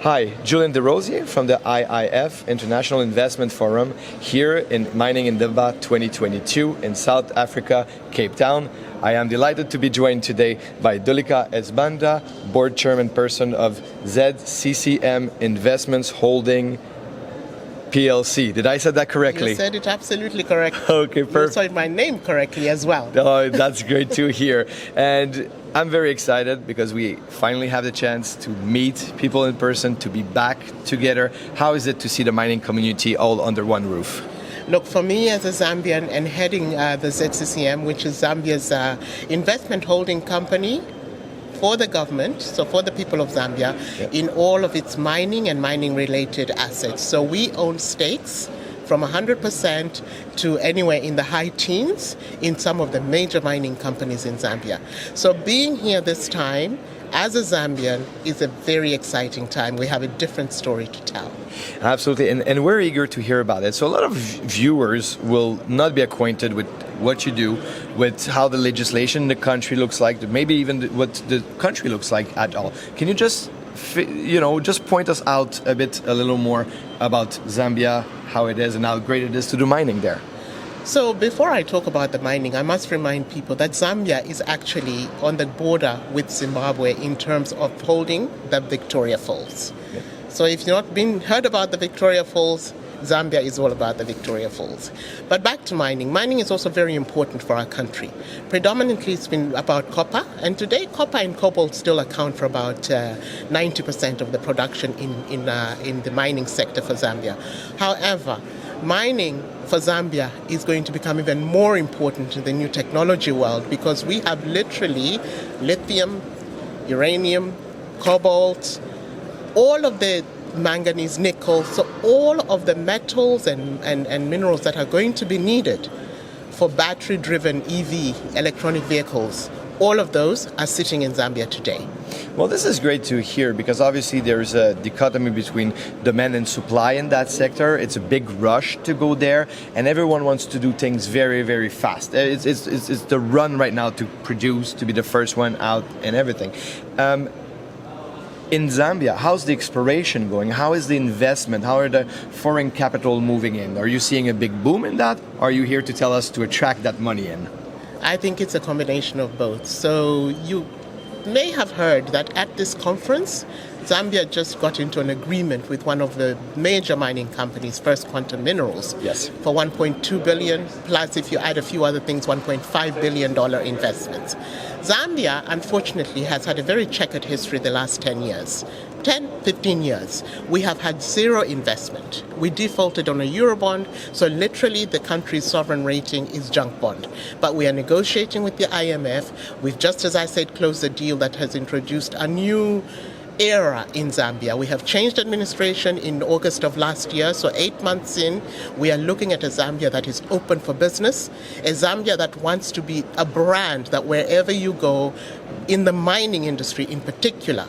Hi, Julian De Rosier from the IIF, International Investment Forum, here in Mining Indaba 2022 in South Africa, Cape Town. I am delighted to be joined today by Dolika as Banda, Board Chairperson of ZCCM Investments Holding PLC. Did I say that correctly? You said it absolutely correct. Okay, perfect. You said my name correctly as well. Oh, that's great to hear. And I'm very excited because we finally have the chance to meet people in person, to be back together. How is it to see the mining community all under one roof? Look, for me as a Zambian and heading the ZCCM, which is Zambia's investment holding company for the government, so for the people of Zambia, in all of its mining and mining-related assets. So we own stakes from 100% to anywhere in the high teens in some of the major mining companies in Zambia. So being here this time as a Zambian is a very exciting time. We have a different story to tell. Absolutely, and we're eager to hear about it. So a lot of viewers will not be acquainted with what you do, with how the legislation in the country looks like, maybe even what the country looks like at all. Can you just point us out a little more about Zambia, how it is and how great it is to do mining there? So before I talk about the mining, I must remind people that Zambia is actually on the border with Zimbabwe in terms of holding the Victoria Falls. Yeah. So if you've not heard about the Victoria Falls, Zambia is all about the Victoria Falls. But back to mining. Mining is also very important for our country. Predominantly it's been about copper, and today copper and cobalt still account for about 90% of the production in the mining sector for Zambia. However, mining for Zambia is going to become even more important in the new technology world because we have literally lithium, uranium, cobalt, all of the manganese, nickel, so all of the metals and minerals that are going to be needed for battery-driven EV, electronic vehicles, all of those are sitting in Zambia today. Well, this is great to hear because obviously there's a dichotomy between demand and supply in that sector. It's a big rush to go there, and everyone wants to do things very, very fast. It's the run right now to produce, to be the first one out and everything. In Zambia, how's the exploration going? How is the investment? How are the foreign capital moving in? Are you seeing a big boom in that? Or are you here to tell us to attract that money in? I think it's a combination of both. So you may have heard that at this conference, Zambia just got into an agreement with one of the major mining companies, First Quantum Minerals, yes, for $1.2 billion, plus if you add a few other things, $1.5 billion investments. Zambia, unfortunately, has had a very checkered history the last 15 years. We have had zero investment. We defaulted on a Eurobond, so literally the country's sovereign rating is junk bond. But we are negotiating with the IMF. We've just, as I said, closed a deal that has introduced a new era in Zambia. We have changed administration in August of last year, so 8 months in, we are looking at a Zambia that is open for business, a Zambia that wants to be a brand that wherever you go, in the mining industry in particular,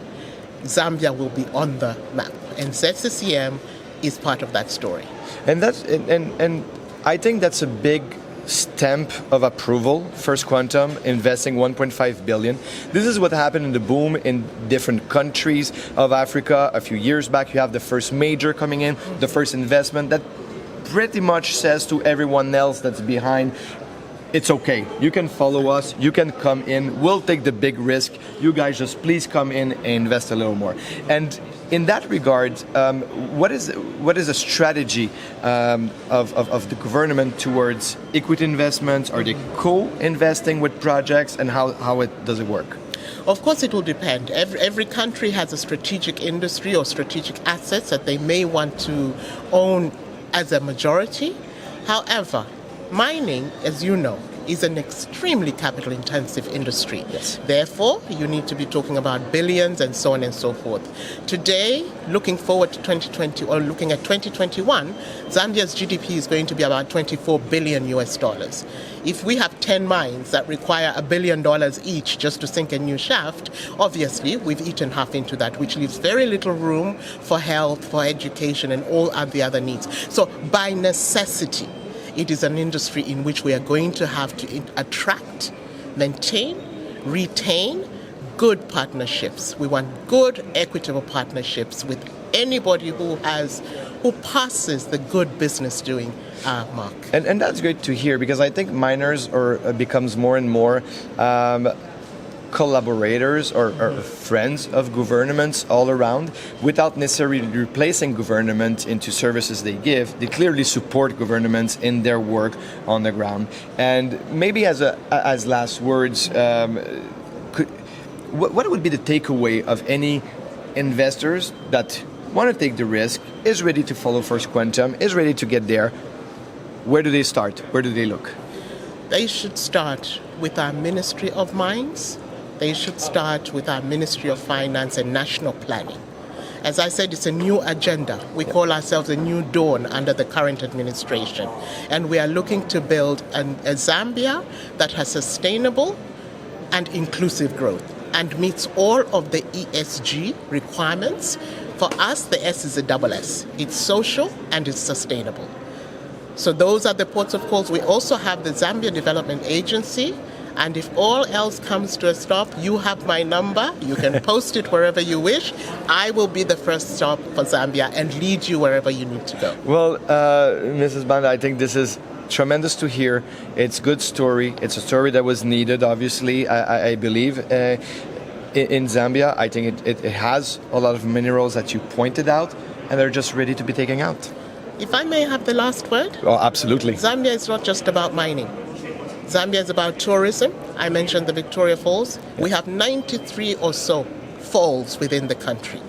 Zambia will be on the map, and ZCCM is part of that story. And that's and I think that's a big stamp of approval. First Quantum investing 1.5 billion. This is what happened in the boom in different countries of Africa a few years back. You have the first major coming in, the first investment that pretty much says to everyone else that's behind, it's okay, you can follow us, you can come in, we'll take the big risk, you guys just please come in and invest a little more. And in that regard, what is the strategy of the government towards equity investments? Are they co-investing with projects, and how does it work? Of course, it will depend. Every country has a strategic industry or strategic assets that they may want to own as a majority. However, mining, as you know, is an extremely capital-intensive industry. Yes. Therefore, you need to be talking about billions and so on and so forth. Today, looking forward to 2020 or looking at 2021, Zambia's GDP is going to be about $24 billion US. If we have 10 mines that require $1 billion each just to sink a new shaft, obviously we've eaten half into that, which leaves very little room for health, for education, and all of the other needs. So by necessity, it is an industry in which we are going to have to attract, maintain, retain good partnerships. We want good, equitable partnerships with anybody who passes the good business doing mark. And that's great to hear, because I think miners becomes more and more collaborators or friends of governments all around, without necessarily replacing government into services they give. They clearly support governments in their work on the ground. And maybe as last words, what would be the takeaway of any investors that want to take the risk, is ready to follow First Quantum, is ready to get there? Where do they start? Where do they look? They should start with our Ministry of Mines. They should start with our Ministry of Finance and National Planning. As I said, it's a new agenda. We call ourselves a new dawn under the current administration. And we are looking to build a Zambia that has sustainable and inclusive growth and meets all of the ESG requirements. For us, the S is a double S. It's social and it's sustainable. So those are the ports of calls. We also have the Zambia Development Agency. And if all else comes to a stop, you have my number. You can post it wherever you wish. I will be the first stop for Zambia and lead you wherever you need to go. Well, Mrs. Banda, I think this is tremendous to hear. It's a good story. It's a story that was needed, obviously, I believe. In Zambia, I think it has a lot of minerals that you pointed out, and they're just ready to be taken out. If I may have the last word? Oh, absolutely. Zambia is not just about mining. Zambia is about tourism. I mentioned the Victoria Falls. We have 93 or so falls within the country.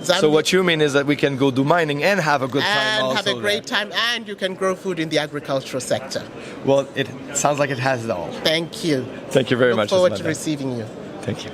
Zambia, so what you mean is that we can go do mining and have a good time and also. have a great time, and you can grow food in the agricultural sector. Well, it sounds like it has it all. Thank you. Thank you very much. Look forward to receiving you. Thank you.